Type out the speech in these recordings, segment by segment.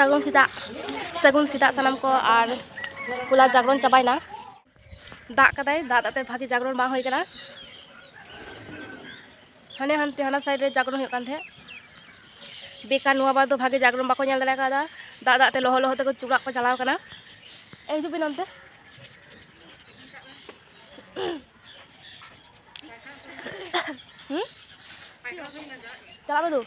sagun sita sanam ko ar pula jagron cabai na dak kadai dak ate bhagi jagron bang hoy kana hane hante hana side re jagron hoy kan the bekar nuwa bar do bhagi jagron bako nyel dare kada dak dak te loho loho te ko churak ko chalaw kana ei jubi nonte चला दो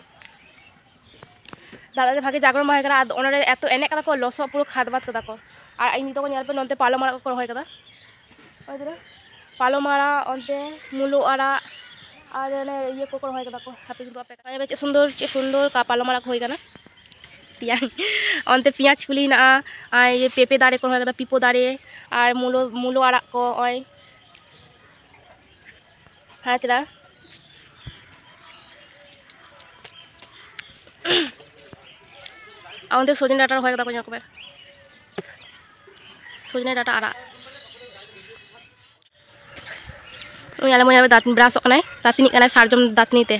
दादा भागे जागरण बहाय करा ओनरे एतो एने कदा को लसो पुरो खाद बात कदा को और इन तो को नेल पे नते पालो मारा को होय कदा ओय दरे पालो मारा ओनते मुलो आरा और ने ये को होय कदा को हापे किंतु आपे काय बेचे सुंदर का पालो मारा होय कना पिया ओनते पियाज कुली ना आ ये पेपे दारे को होय कदा पिपो दारे और मुलो आरा को ओय हातरा आउंदे सोजन डाटा होय कदा को ñako be सोजन डाटा आरा याले मोया दातनी ब्राश कनाय दातनी कनाय सारजम दातनी ते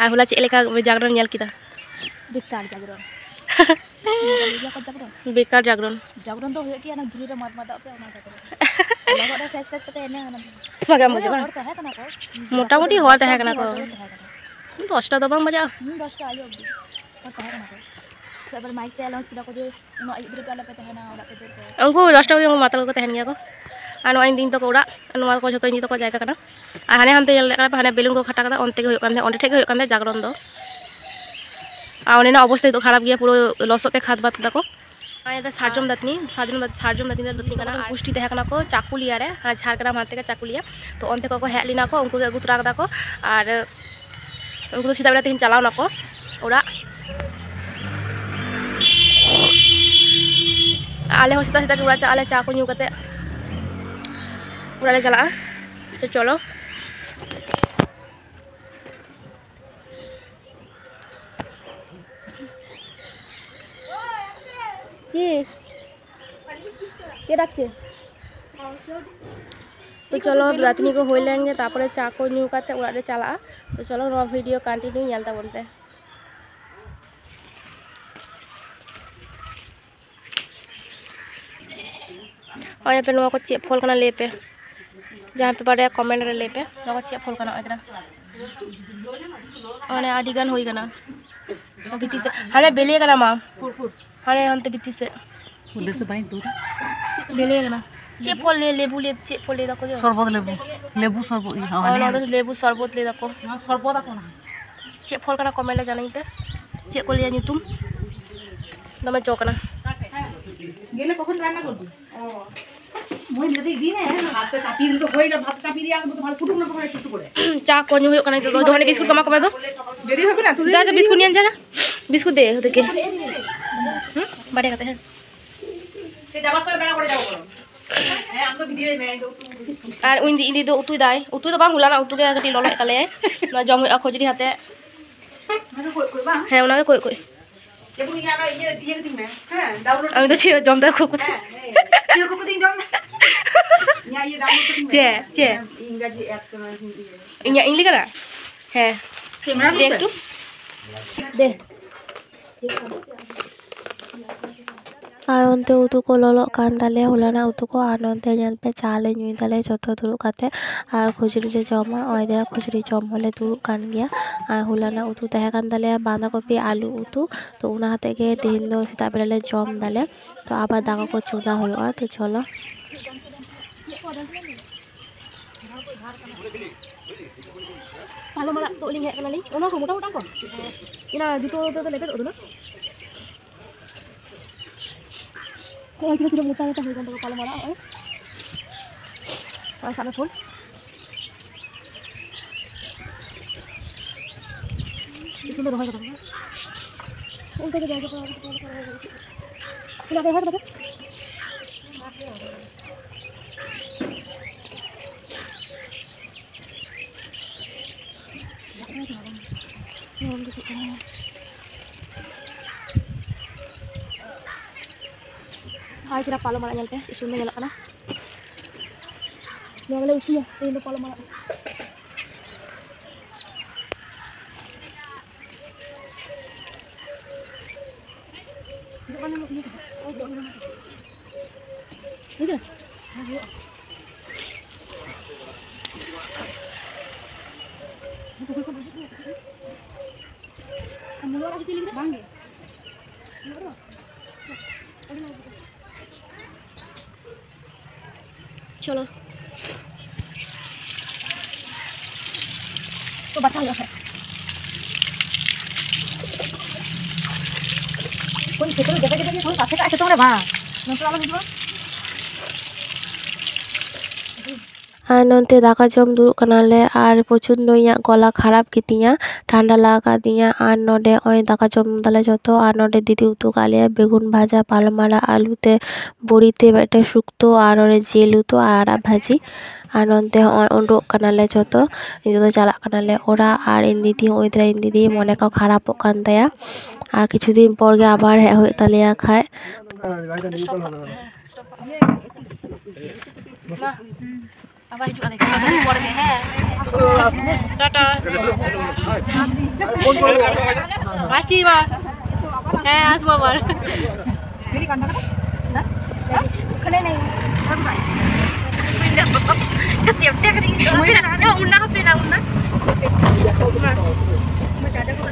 आ होला चे लेका जागरण ñel किदा बेकार जागरण बेकार जागरण जागरण तो होय कि ना धुरी रे मत मत पे ओना जागरण लगो रे फेस फेस कते एने मगा मुझे हर तहे कना को मोटा मोटी हर तहे कना को 10टा दो बांग बजा 10टा आयो सेबर माइक ते अलाउंस किदा को जे नो आइ द्रे पाला पे तहेना ओरा पे दे उनको 10टा को मातल को तहेन गया को आ नो इन दिन तो कोड़ा नो को जतो इन तो को जायगा कना आ हाने हमते ले कना हाने बेलुन को खटा कदा ओनते होय कान ओंडे ठेक होय कान जागरण दो आ ओने ना अवस्था तो खराब गया पुरो लसते खाद बात कदा को आ ये सारजम दातनी दातनी कना पुष्टि तहे कना को चाकुलिया रे झारग्राम हाते का चाकुलिया तो ओनते को हेलिना को उनको अगु तुरा कदा को और उनको तो सीधा बेला तीन चलाव ना को ओरा आले हो सीधा के उड़ा आले चा को न्यू कते उड़ा ले चला तो चलो के डाकছে तो चलो रातनी को होई लेंगे तारपरे चा को न्यू करते उड़ा रे चला तो चलो नो वीडियो कंटिन्यू नेलता बोलते और यहाँ पे नो को चे फल कना ले पे जहाँ पे पड़े कमेंट रे ले पे नो को चे फल कना इधर और आदि गान होई कना बिती से हाने बेले कना मा हाने हनते बिती से उधर से बाई दूर बेले कना चे फल ले लेबू ले चे फल ले दको शरबत लेबू शरबत हां ना लेबू शरबत ले दको शरबत दको ना चे फल कना कमेंट ले जानाई पे चे को ले ᱧᱩᱛᱩᱢ दमे चौकना गेले कखन रान्ना करबी মই যদি দি না হাতে চাপি দিল তো হই না ভাত চাপি দিয়া তো ভালো ফুটুক না করে একটু করে চা কোন হই কানা তো দোকানে বিস্কুট কমা কমা দো দেরি হবে না তুই যা যা বিস্কুট নিয়ে যা বিস্কুট দে ওদেরকে বাড়ি কাতে হ্যাঁ সে যাবা করে দাঁড়া করে যাও করো হ্যাঁ আমি তো ভিডিও মে আর ইন্দি ইন্দি তো উতুই দাই উতুই তো বাং হুলা না উতুকে গটি ললাই তালে না জম হই খজরি হাতে মানে কই কই বা হ্যাঁ ওনাকে কই কই দেখুন ইয়ারা ইয়ে দিয়ে দিই মে হ্যাঁ ডাউনলোড আমি তো ছিল জমদা খুব হ্যাঁ ছিল খুব দিন জম nya ये डाउनलोड चे इंग्लिश ऐप से मैं हिंदी है इंग्लिश करा है देख तू दे और उनते उतु को ललो कान दाले हुलाना उतु को आनंदे नेल पे चाले ᱧᱩᱭ दाले जतो दुरु काते और खुजरी ले जमा ओइदरा खुजरी जम होले दुरु कान गया और हुलाना उतु तहे कान दाले बांधा कपि आलू उतु तो उना हाते के दिन दो सीता बेला ले जम दाले तो आबार दागा को चुना होया तो चलो पालो मारा तो लिंग है कनाली ओना को मोटा मोटा को इना जुतो तो लेबे ओदना को किलो मोटा मोटा हो गन तो पालो मारा और सामने फूल इसमें तो रहा है उनके के जाके तो इना के हाथ Hai kira palo malah nyampe susunya nyala kana nyala usia ini palo malah चलो तो बचा हुआ है कोई खेतों में जगह थोड़ा काफे का खेतों में बा नंतर आलो हिजुआ আর নন্তে দাকা জম দুড়ুব কানালে আর প্রচন্ড ইᱧᱟᱹᱜ গলা খারাপ গᱮᱛᱤᱧᱟ ঠান্ডা লাগাকাᱫᱤᱧᱟ আর নᱰᱮ ওই দাকা জম দালে ᱡᱚᱛᱚ আর নᱰᱮ দিদি উতু কালিয়া বেগুন ভাজা পালমারা আলুতে বড়িতে একটা শুক্তো আর নডে জেল উতু আর আড়াগ ভাজি আর নন্তে ওই উᱰᱩᱠ ᱠᱟᱱᱟᱞᱮ ᱡᱚᱛᱚ ᱱᱤᱛᱚᱜ ᱫᱚ ᱪᱟᱞᱟᱜ ᱠᱟᱱᱟᱞᱮ ᱚᱲᱟᱜ ᱟᱨ ᱤᱧ ᱫᱤᱫᱤ ᱦᱚᱸ ᱤᱧ ᱫᱤᱫᱤ ᱢᱚᱱᱮ ᱠᱚ ᱠᱷᱟᱨᱟᱯᱚᱜ ᱠᱟᱱ ᱛᱟᱭᱟ আর কিছুদিন পর গে আবার হেᱡ ᱦᱩᱭᱩᱜ ᱛᱟᱞᱮᱭᱟ ᱠᱷᱟᱡ apa hijau ada kita keluar deh tata masih mah asma bar ini kan dah kena nih sudah ketiap dia kena itu ya unna apa na unna macam ada kok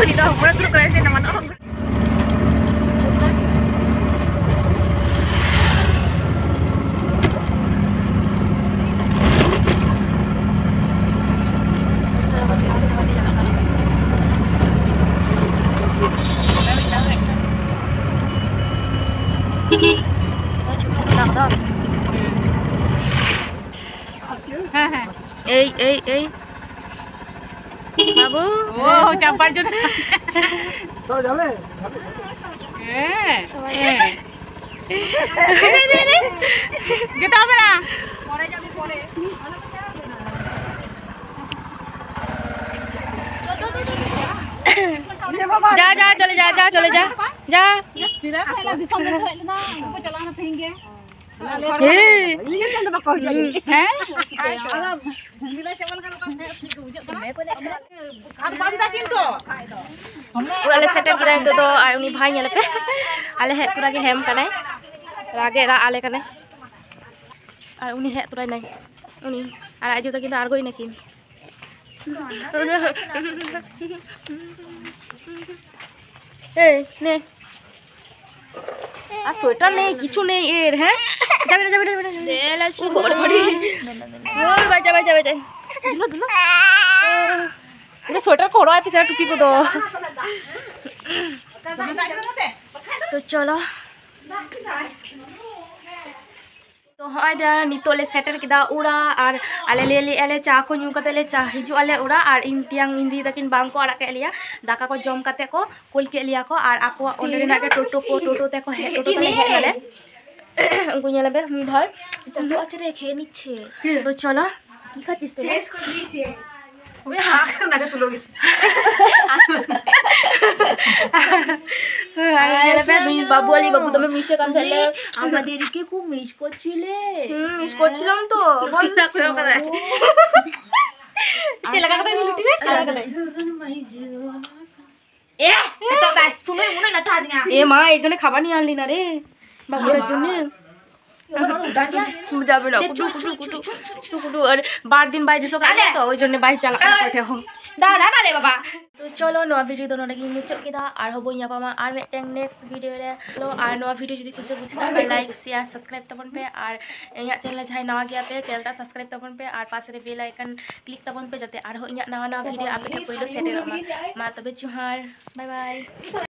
ini dah mula tu kerana saya nama orang এই বাবু ও চাপার জন্য চল যাবে যেতে হবে না পরে যাবি পরে जा जा चले जा जा चले जा जा फिरा पहला दिसम में होइल ना को चलाना थेंगे ए ये चंद बको होइल हैं आला ढंगीला चावल का लोग ठीक बुझे मैं को खाद बांधा किंतु पूरा ले सेटल किदा हिंदो तो आर उनी भाई नेले पे आले हे तुरा के हेम कनाय रागे रा आले कनाय आर उनी हे तुरा नाय उनी आर आजो त किंतु आर गई नाकिन ने आ स्वेटर नहीं किछु नहीं एर है जाबे जाबे जाबे ले छु बड़ी बड़ी और बाजा बाजा बाजा दुला दुला ये स्वेटर खोलो है पीछे टोपी को दो तो चलो तो हाँ इधर नितो ले सेटर किदा उड़ा और आले ले आले चा को न्यू कते ले चा हिजु आले उड़ा और इन तियांग इंदी तकिन बांग को आड़ा के लिया दाका को जम कते को कुल के लिया को और आको ओंडे ना के टोटो ते को हे टोटो तले हे ले उनको नेले बे भाई चलो अचरे खे नीचे तो चलो की खातिस से शेष कर दीजिए ओए हां करना के तू लोग आले बे दुई बाबू वाली बाबू তুমি মিশে কাম ফেলে আমাদেরকে খুব মিস করছিলে মিস করছিলাম তো বল না করে করে চেলা কাকা লুটি রে চেলা কাকা এ এটা দাই তুমি মনে লাটা দিয়া এ মা এই জন্য খাবার নিয়ে আনলি না রে বাবুটার জন্য যাবে না কুটু কুটু কুটু কুটু আর 12 दिन বাইরে সো কালে তো ওই জন্য বাইরে চালা করতে हो दादा ना रे बाबा तो चलो नवा वीडियो दोनों लगी मुझे किदा और होबो यापा और मैं नेक्स्ट वीडियो रे लो और नवा वीडियो जदी कुछ बुझिका लाइक शेयर सब्सक्राइब तबन पे और इया चैनल जहां नवा गया पे चैनलटा सब्सक्राइब तबन पे और पास रे बेल आइकन क्लिक तबन पे जते और इया नवा नवा वीडियो आपे पहिलो सेट रमा मा तबे जुहार बाय बाय।